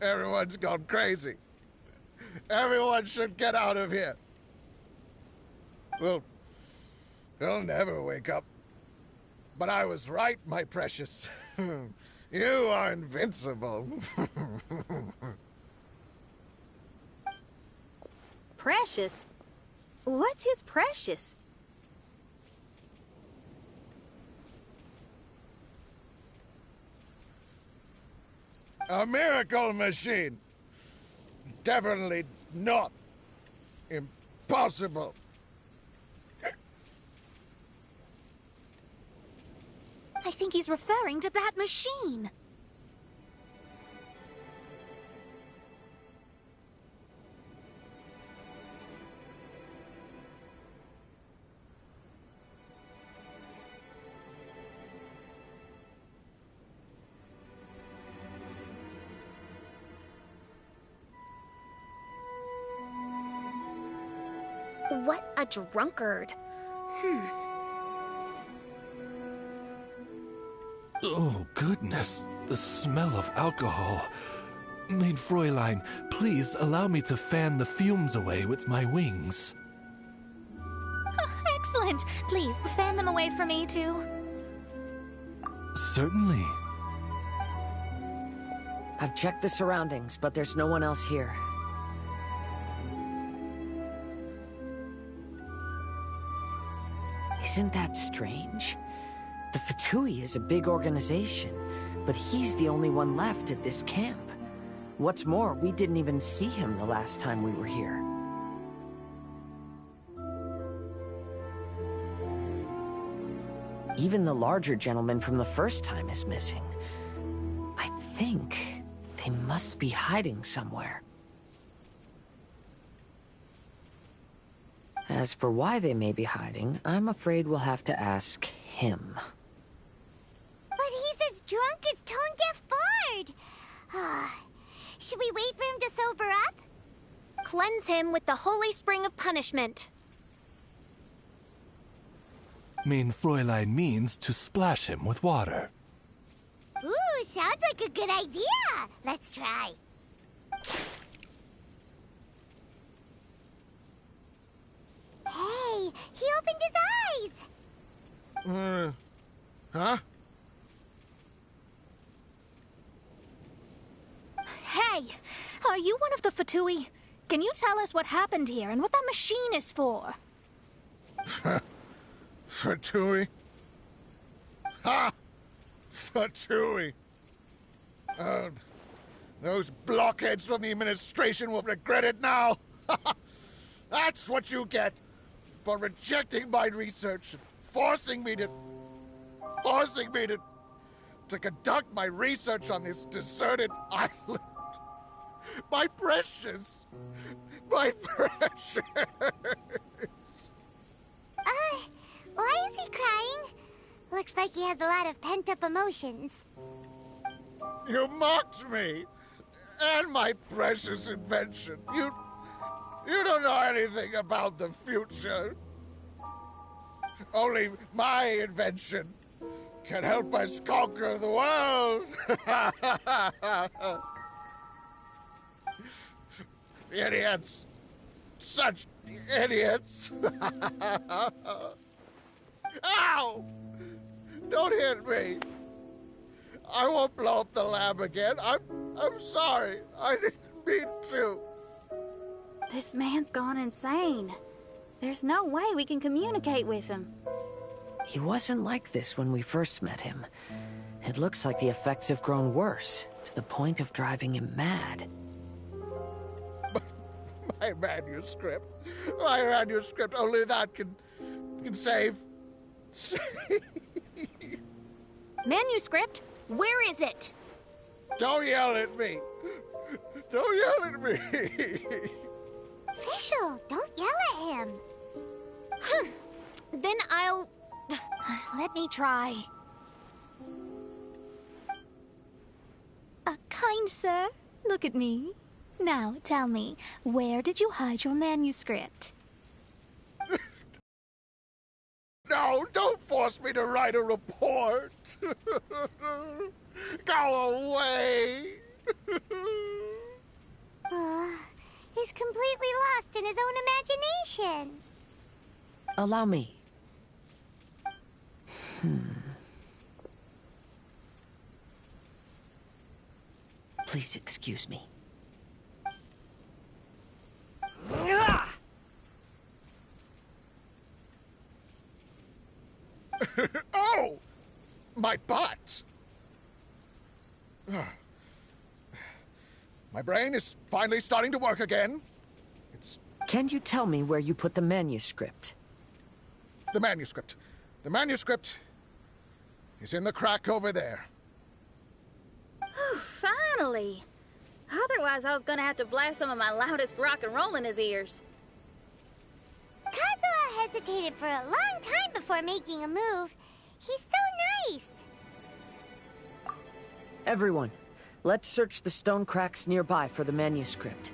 Everyone's gone crazy. Everyone should get out of here. We'll never wake up. But I was right, my precious. You are invincible. Precious? What's his precious? A miracle machine. Definitely not impossible. I think he's referring to that machine. What a drunkard. Oh, goodness. The smell of alcohol. Main Fräulein, please allow me to fan the fumes away with my wings. Excellent. Please, fan them away from me, too. Certainly. I've checked the surroundings, but there's no one else here. Isn't that strange? The Fatui is a big organization, but he's the only one left at this camp. What's more, we didn't even see him the last time we were here. Even the larger gentleman from the first time is missing. I think they must be hiding somewhere. As for why they may be hiding, I'm afraid we'll have to ask him. But he's as drunk as tone-deaf Bard. Should we wait for him to sober up? Cleanse him with the holy spring of punishment. Main Fräulein means to splash him with water. Ooh, sounds like a good idea. Let's try. Hey, he opened his eyes! Huh? Hey, are you one of the Fatui? Can you tell us what happened here and what that machine is for? Fatui? Ha! Fatui! Those blockheads from the administration will regret it now! That's what you get for rejecting my research and forcing me to conduct my research on this deserted island. My precious! My precious! Why is he crying? Looks like he has a lot of pent-up emotions. You mocked me! And my precious invention. You don't know anything about the future. Only my invention can help us conquer the world. Idiots. Such idiots. Ow! Don't hit me. I won't blow up the lab again. I'm sorry. I didn't mean to. This man's gone insane. There's no way we can communicate with him. He wasn't like this when we first met him. It looks like the effects have grown worse, to the point of driving him mad. My manuscript. My manuscript. Only that can save. Manuscript? Where is it? Don't yell at me! Don't yell at me! Official, don't yell at him. Then I'll... Let me try. Kind sir, look at me. Now, tell me, where did you hide your manuscript? No, don't force me to write a report! Go away! He's completely lost in his own imagination. Allow me. Please excuse me. Oh! My butt! My brain is finally starting to work again. It's Can you tell me where you put the manuscript? the manuscript. The manuscript is in the crack over there. Finally! Otherwise, I was gonna have to blast some of my loudest rock and roll in his ears. Kazuha hesitated for a long time before making a move. He's so nice. Everyone, let's search the stone cracks nearby for the manuscript.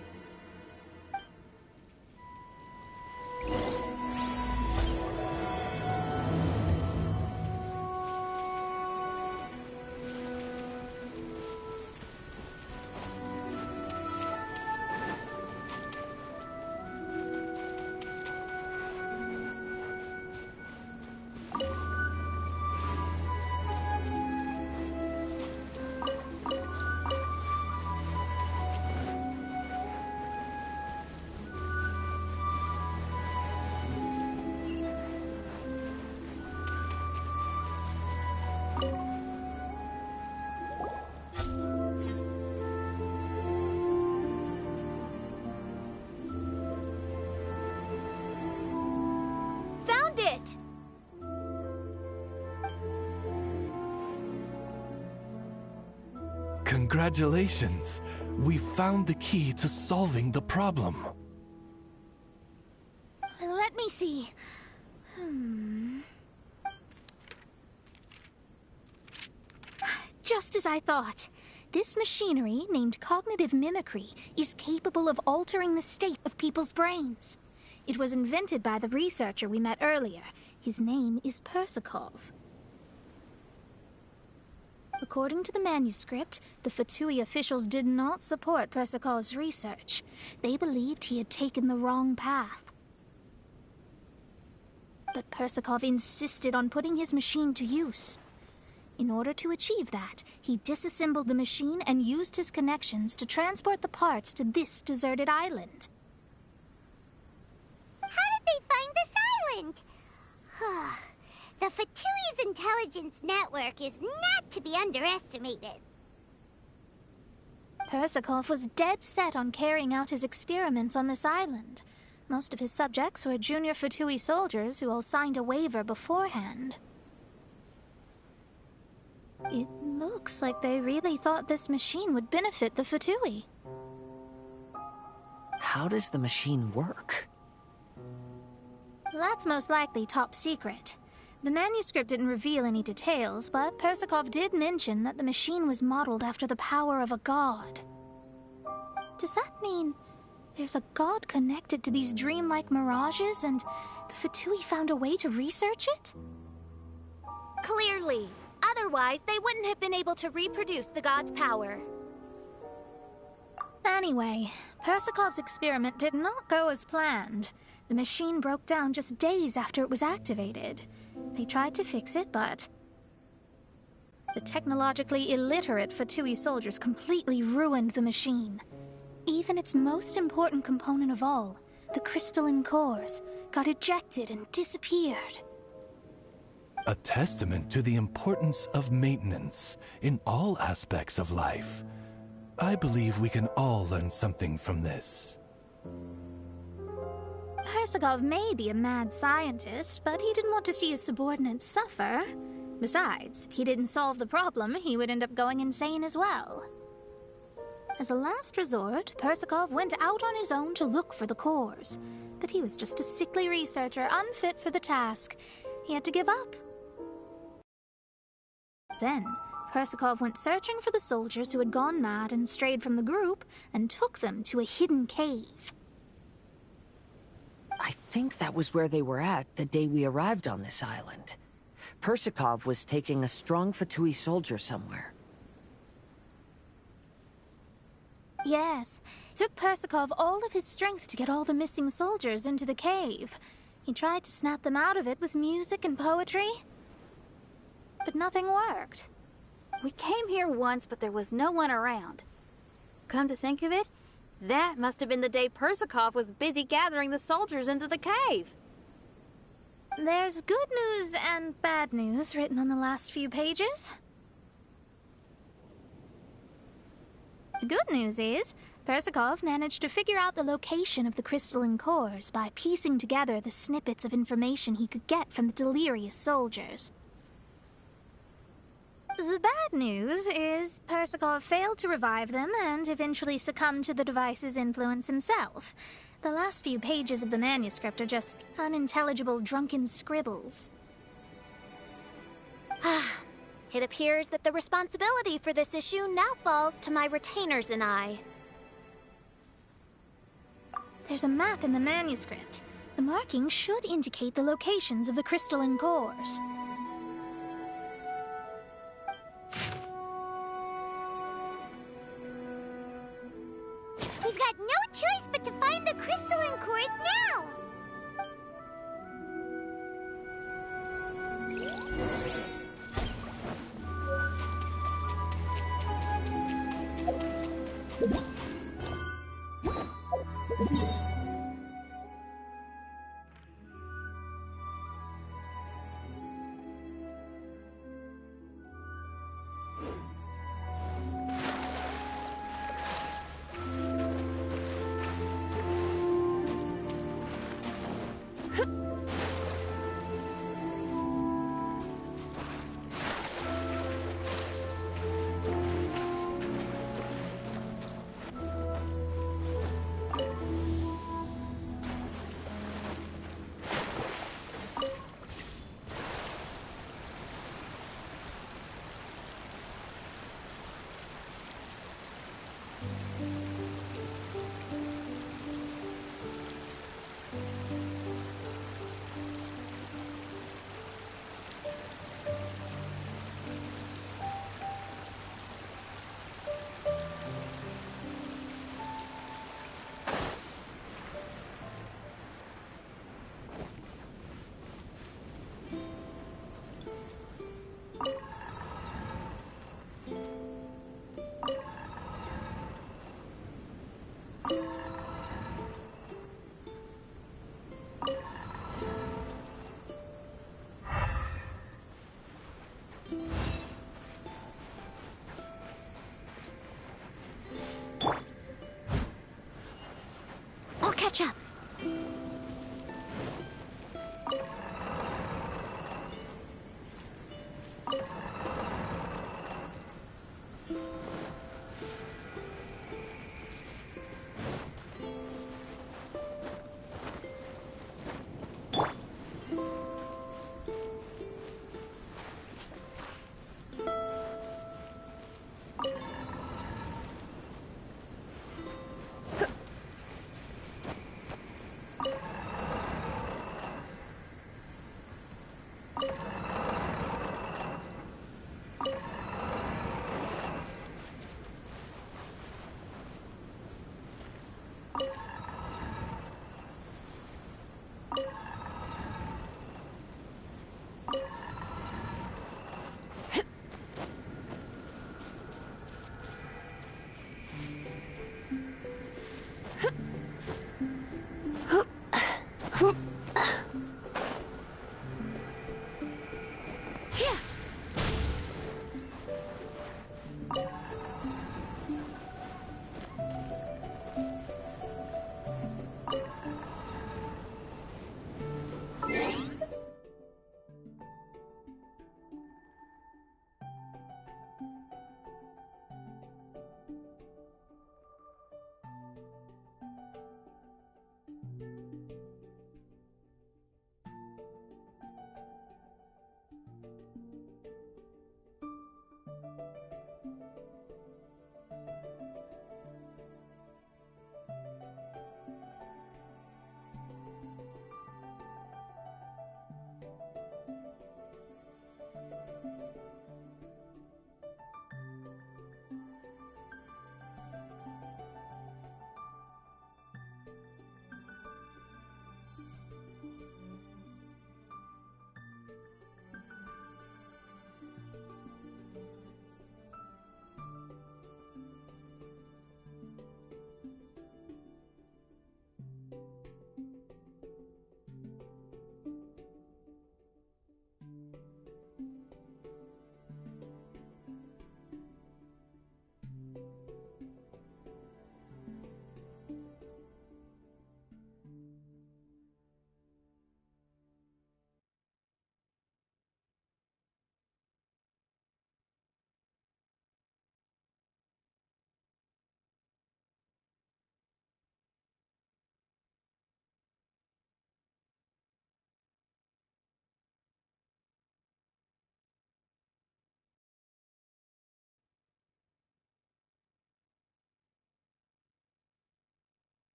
Found it! Congratulations! We found the key to solving the problem. Let me see. Just as I thought. This machinery, named cognitive mimicry, is capable of altering the state of people's brains. It was invented by the researcher we met earlier. His name is Persakov. According to the manuscript, the Fatui officials did not support Persakov's research. They believed he had taken the wrong path. But Persakov insisted on putting his machine to use. In order to achieve that, he disassembled the machine and used his connections to transport the parts to this deserted island. How did they find this island? The Fatui's intelligence network is not to be underestimated. Persakov was dead set on carrying out his experiments on this island. Most of his subjects were junior Fatui soldiers who all signed a waiver beforehand. It looks like they really thought this machine would benefit the Fatui. How does the machine work? That's most likely top secret. The manuscript didn't reveal any details, but Persakov did mention that the machine was modeled after the power of a god. Does that mean there's a god connected to these dreamlike mirages, and the Fatui found a way to research it? Clearly. Otherwise, they wouldn't have been able to reproduce the god's power. Anyway, Persakov's experiment did not go as planned. The machine broke down just days after it was activated. They tried to fix it, but the technologically illiterate Fatui soldiers completely ruined the machine. Even its most important component of all, the crystalline cores, got ejected and disappeared. A testament to the importance of maintenance in all aspects of life. I believe we can all learn something from this. Persakov may be a mad scientist, but he didn't want to see his subordinates suffer. Besides, if he didn't solve the problem, he would end up going insane as well. As a last resort, Persikov went out on his own to look for the cores. But he was just a sickly researcher, unfit for the task. He had to give up. Then, Persikov went searching for the soldiers who had gone mad and strayed from the group, and took them to a hidden cave. I think that was where they were at the day we arrived on this island. Persikov was taking a strong Fatui soldier somewhere. Yes, it took Persikov all of his strength to get all the missing soldiers into the cave. He tried to snap them out of it with music and poetry, but nothing worked. We came here once, but there was no one around. Come to think of it, that must have been the day Persikov was busy gathering the soldiers into the cave. There's good news and bad news written on the last few pages. The good news is, Persikov managed to figure out the location of the crystalline cores by piecing together the snippets of information he could get from the delirious soldiers. The bad news is Persikov failed to revive them and eventually succumbed to the device's influence himself. The last few pages of the manuscript are just unintelligible drunken scribbles. It appears that the responsibility for this issue now falls to my retainers and I. There's a map in the manuscript. The markings should indicate the locations of the crystalline cores. We've got no choice but to find the crystalline cores now! I'll catch up.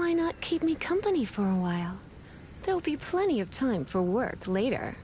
Why not keep me company for a while? There'll be plenty of time for work later.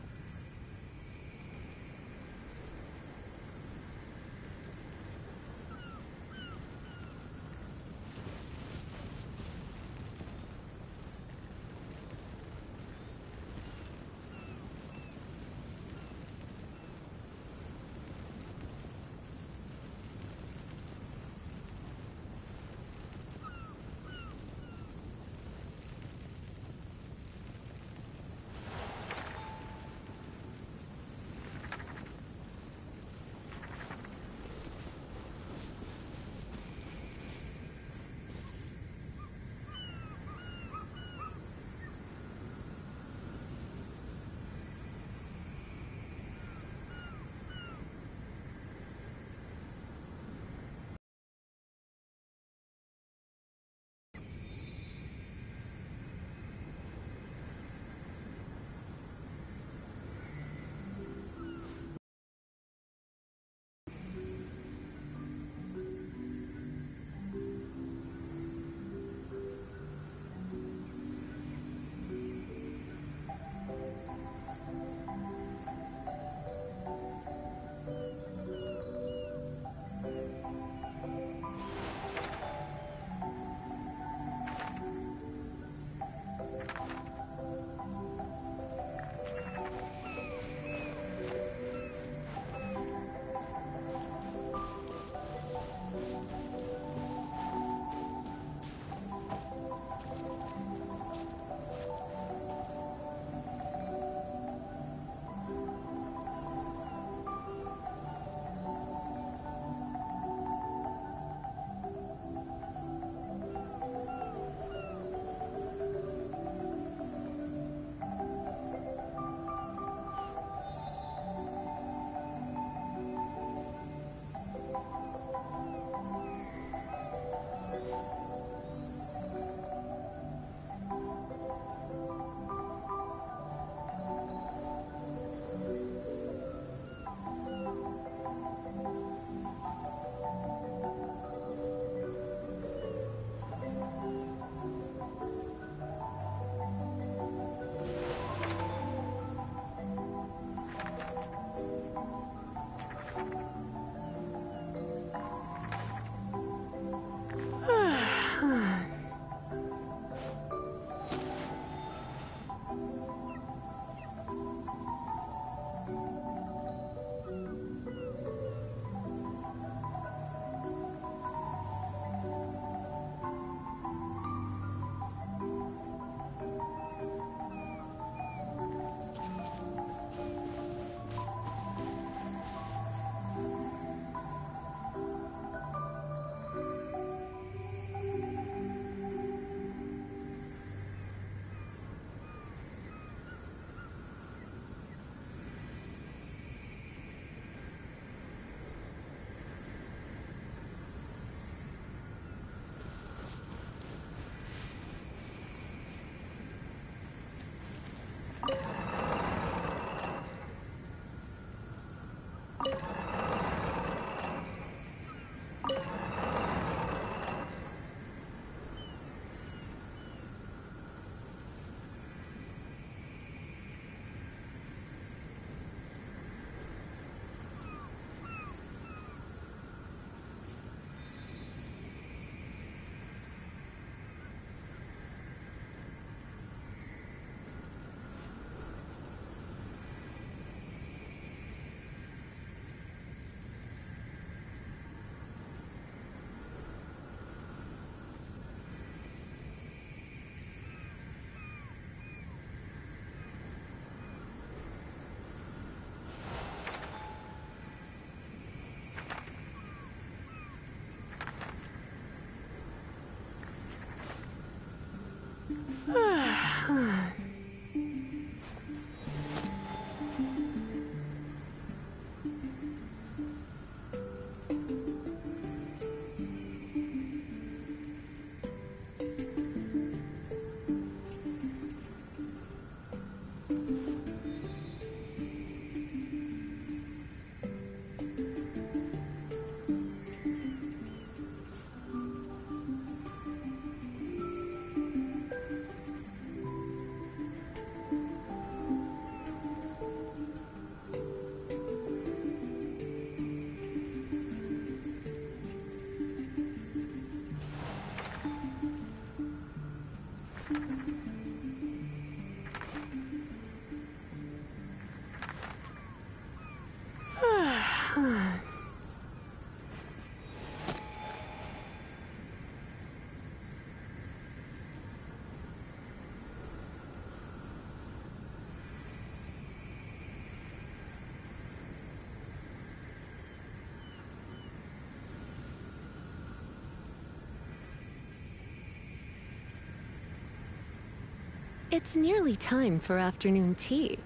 It's nearly time for afternoon tea.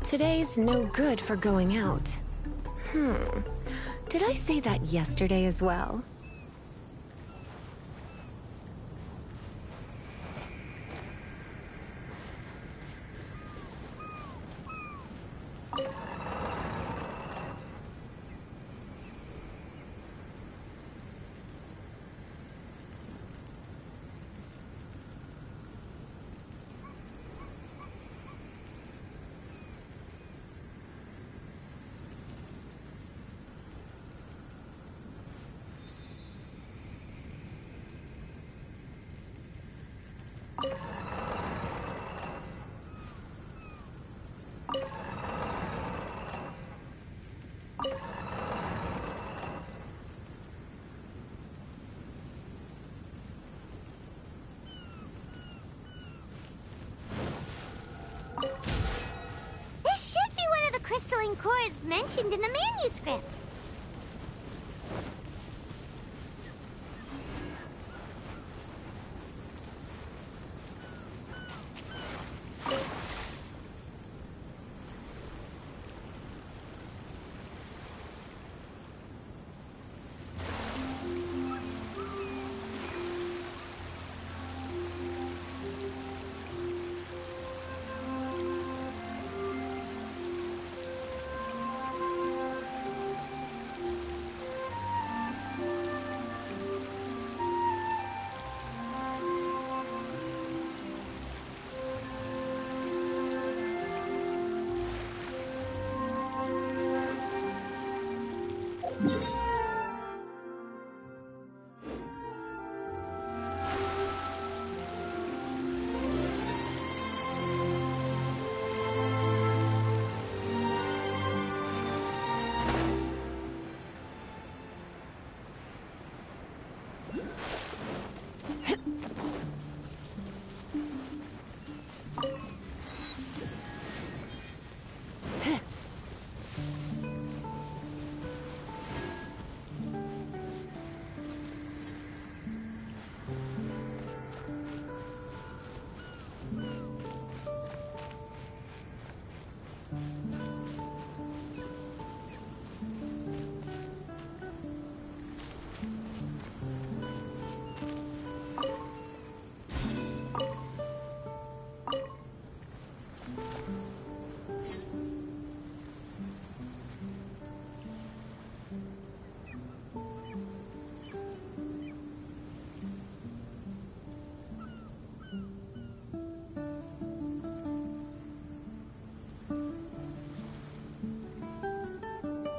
Today's no good for going out. Did I say that yesterday as well? This should be one of the crystalline cores mentioned in the manuscript.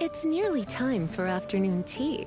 It's nearly time for afternoon tea.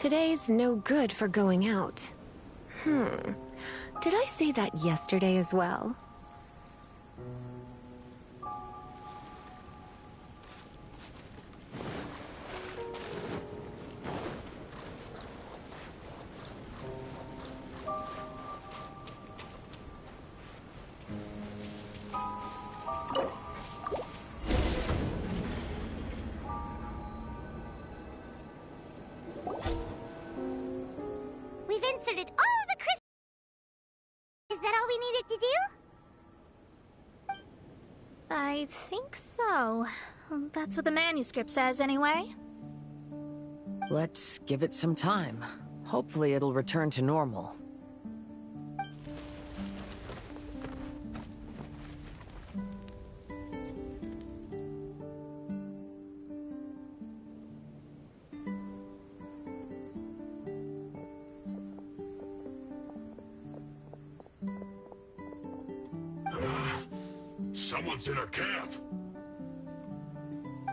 Today's no good for going out. Did I say that yesterday as well? We've inserted all the crystals. Is that all we needed to do? I think so. That's what the manuscript says, anyway. Let's give it some time. Hopefully it'll return to normal. Someone's in our camp.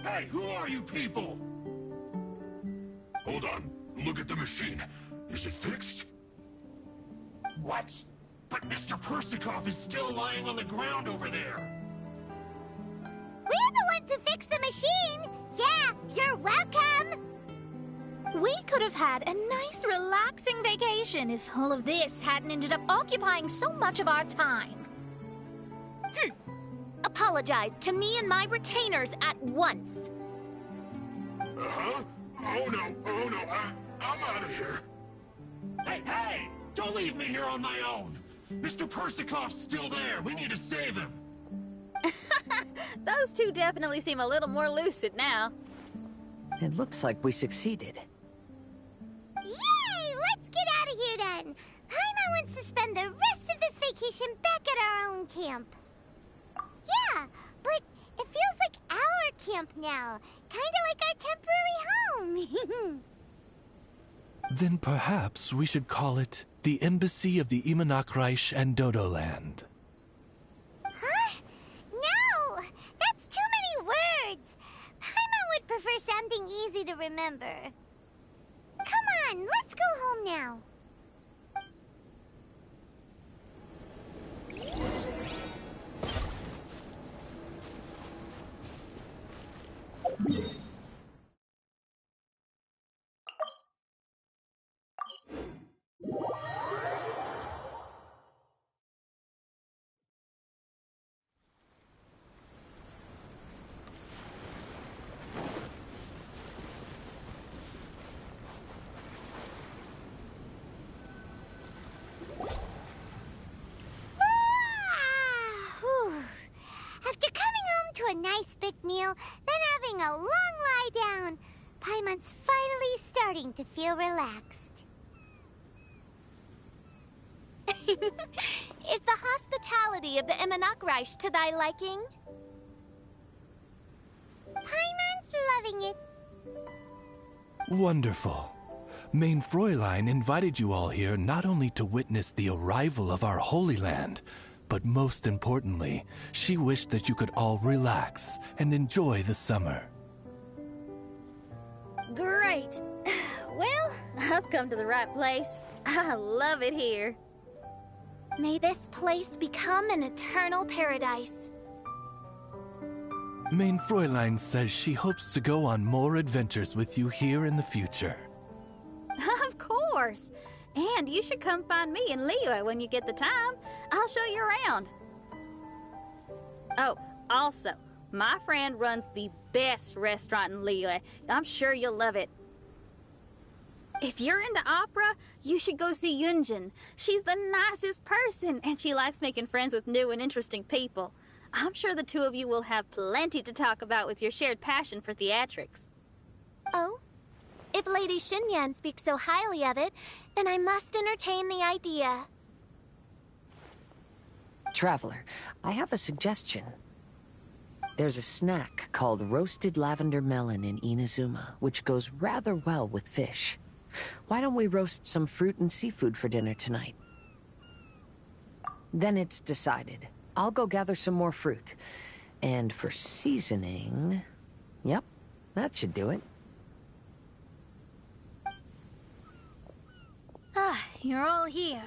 Hey, who are you people? Hold on. Look at the machine. Is it fixed? What? But Mr. Persikov is still lying on the ground over there. We're the ones who fixed the machine! Yeah, you're welcome! We could have had a nice, relaxing vacation if all of this hadn't ended up occupying so much of our time. Apologize to me and my retainers at once. Uh-huh? Oh no, I'm out of here. Hey! Don't leave me here on my own! Mr. Persikov's still there! We need to save him! Those two definitely seem a little more lucid now. It looks like we succeeded. Yay! Let's get out of here then! Paimon wants to spend the rest of this vacation back at our own camp. Yeah, but it feels like our camp now. Kinda like our temporary home. Then perhaps we should call it the Embassy of the Imanakreich and Dodoland. Huh? No! That's too many words! Paimon would prefer something easy to remember. Come on, let's go home now. After coming home to a nice big meal, then having a long lie down, Paimon's finally starting to feel relaxed. Is the hospitality of the Imanakreich to thy liking? Paimon's loving it. Wonderful. Main Fräulein invited you all here not only to witness the arrival of our Holy Land, but most importantly, she wished that you could all relax and enjoy the summer. Great. Well, I've come to the right place. I love it here. May this place become an eternal paradise. Main Fräulein says she hopes to go on more adventures with you here in the future. Of course. And you should come find me and Leo when you get the time. I'll show you around. Oh, also, my friend runs the best restaurant in Leo. I'm sure you'll love it. If you're into opera, you should go see Yunjin. She's the nicest person, and she likes making friends with new and interesting people. I'm sure the two of you will have plenty to talk about with your shared passion for theatrics. Oh? If Lady Xinyan speaks so highly of it, then I must entertain the idea. Traveler, I have a suggestion. There's a snack called roasted lavender melon in Inazuma, which goes rather well with fish. Why don't we roast some fruit and seafood for dinner tonight? Then it's decided. I'll go gather some more fruit. And for seasoning... Yep, that should do it. you're all here.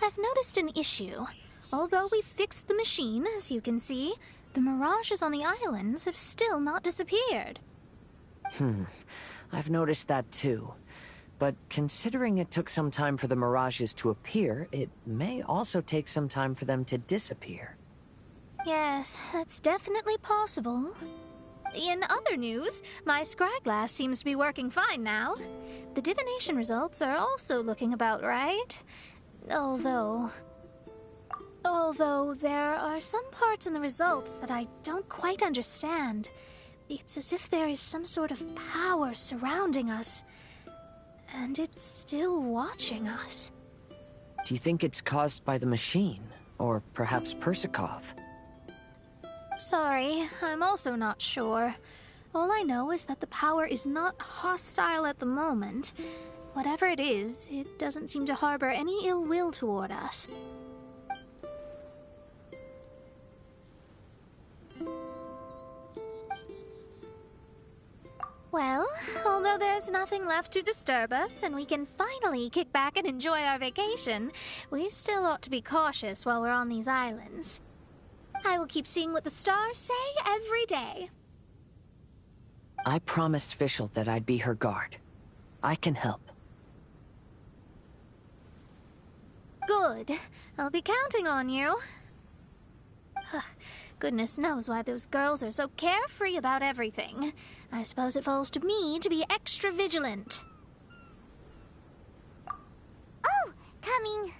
I've noticed an issue. Although we've fixed the machine, as you can see, the mirages on the islands have still not disappeared. I've noticed that too. But considering it took some time for the mirages to appear, it may also take some time for them to disappear. Yes, that's definitely possible. In other news, my scryglass seems to be working fine now. The divination results are also looking about right. Although there are some parts in the results that I don't quite understand. It's as if there is some sort of power surrounding us. And it's still watching us. Do you think it's caused by the machine? Or perhaps Persikov? Sorry, I'm also not sure. All I know is that the power is not hostile at the moment. Whatever it is, it doesn't seem to harbor any ill will toward us. Well, although there's nothing left to disturb us and we can finally kick back and enjoy our vacation, we still ought to be cautious while we're on these islands. I will keep seeing what the stars say every day. I promised Fischl that I'd be her guard. I can help. Good. I'll be counting on you. Goodness knows why those girls are so carefree about everything. I suppose it falls to me to be extra vigilant. Oh, coming.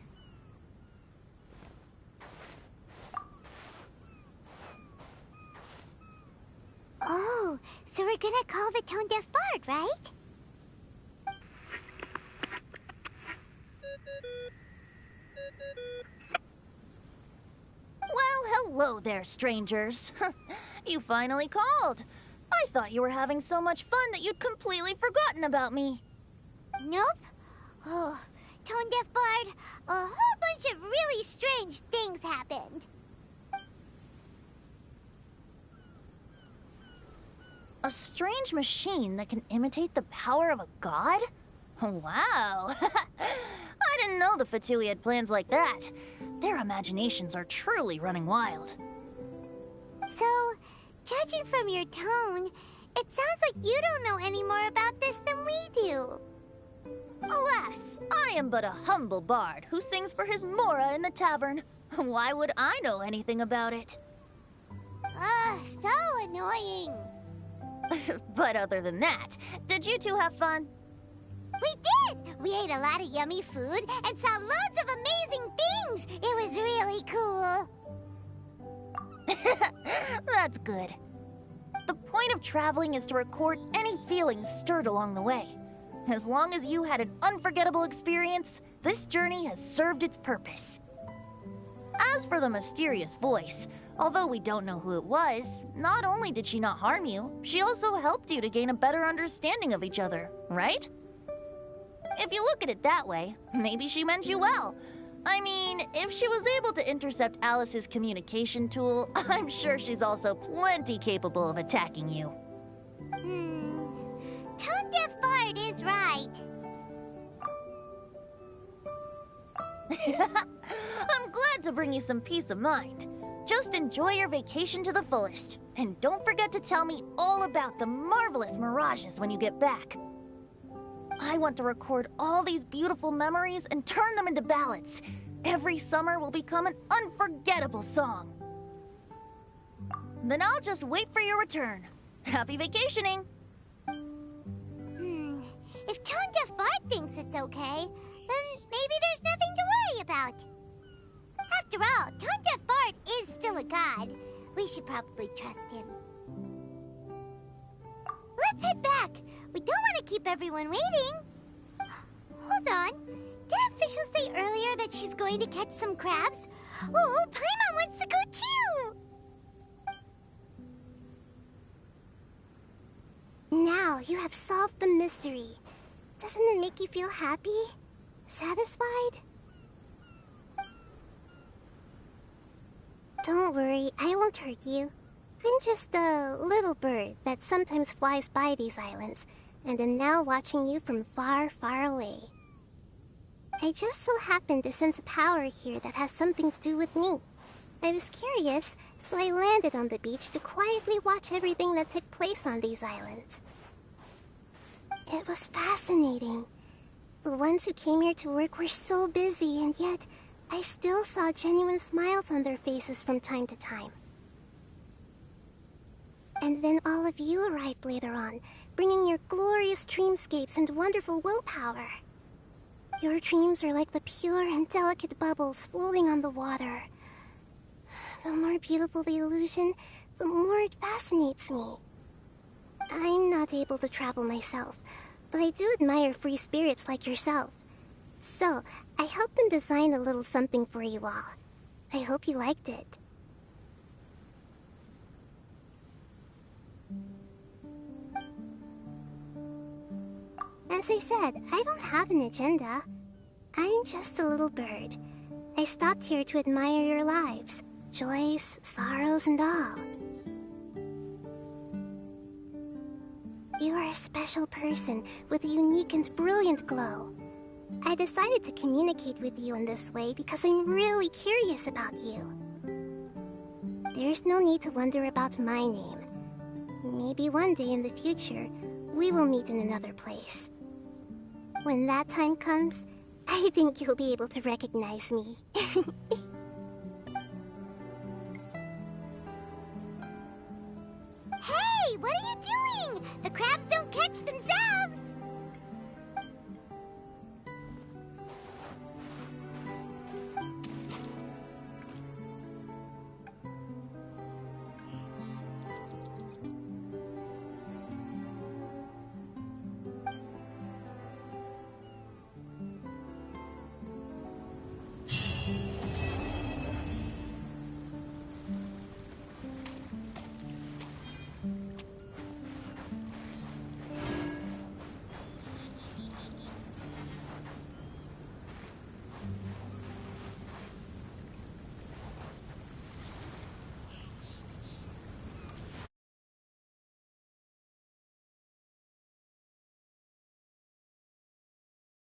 Oh, so we're gonna call the tone-deaf bard, right? Well, hello there, strangers. You finally called. I thought you were having so much fun that you'd completely forgotten about me. Nope. Oh, tone-deaf bard, a whole bunch of really strange things happened. A strange machine that can imitate the power of a god? Wow. I didn't know the Fatui had plans like that. Their imaginations are truly running wild. So, judging from your tone, it sounds like you don't know any more about this than we do. Alas, I am but a humble bard who sings for his Mora in the tavern. Why would I know anything about it? Ugh, so annoying. But other than that, did you two have fun? We did! We ate a lot of yummy food and saw loads of amazing things! It was really cool! That's good. The point of traveling is to record any feelings stirred along the way. As long as you had an unforgettable experience, this journey has served its purpose. As for the mysterious voice, although we don't know who it was, not only did she not harm you, she also helped you to gain a better understanding of each other, right? If you look at it that way, maybe she meant you well. I mean, if she was able to intercept Alice's communication tool, I'm sure she's also plenty capable of attacking you. Tone-deaf bard is right. I'm glad to bring you some peace of mind. Just enjoy your vacation to the fullest. And don't forget to tell me all about the marvelous mirages when you get back. I want to record all these beautiful memories and turn them into ballads. Every summer will become an unforgettable song. Then I'll just wait for your return. Happy vacationing! If Tone-deaf bard thinks it's okay, then maybe there's nothing to worry about. After all, Tone-deaf bard is still a god. We should probably trust him. Let's head back. We don't want to keep everyone waiting. Hold on. Didn't Fischl say earlier that she's going to catch some crabs? Oh, Paimon wants to go too! Now you have solved the mystery. Doesn't it make you feel happy? Satisfied? Don't worry, I won't hurt you. I'm just a little bird that sometimes flies by these islands. and am now watching you from far, far away. I just so happened to sense a power here that has something to do with me. I was curious, so I landed on the beach to quietly watch everything that took place on these islands. It was fascinating. The ones who came here to work were so busy, and yet I still saw genuine smiles on their faces from time to time. And then all of you arrived later on, bringing your glorious dreamscapes and wonderful willpower. Your dreams are like the pure and delicate bubbles floating on the water. The more beautiful the illusion, the more it fascinates me. I'm not able to travel myself, but I do admire free spirits like yourself. So, I helped them design a little something for you all. I hope you liked it. As I said, I don't have an agenda. I'm just a little bird. I stopped here to admire your lives, joys, sorrows, and all. You are a special person with a unique and brilliant glow. I decided to communicate with you in this way because I'm really curious about you. There's no need to wonder about my name. Maybe one day in the future, we will meet in another place. When that time comes, I think you'll be able to recognize me. Hey, what are you doing? The crabs don't catch themselves!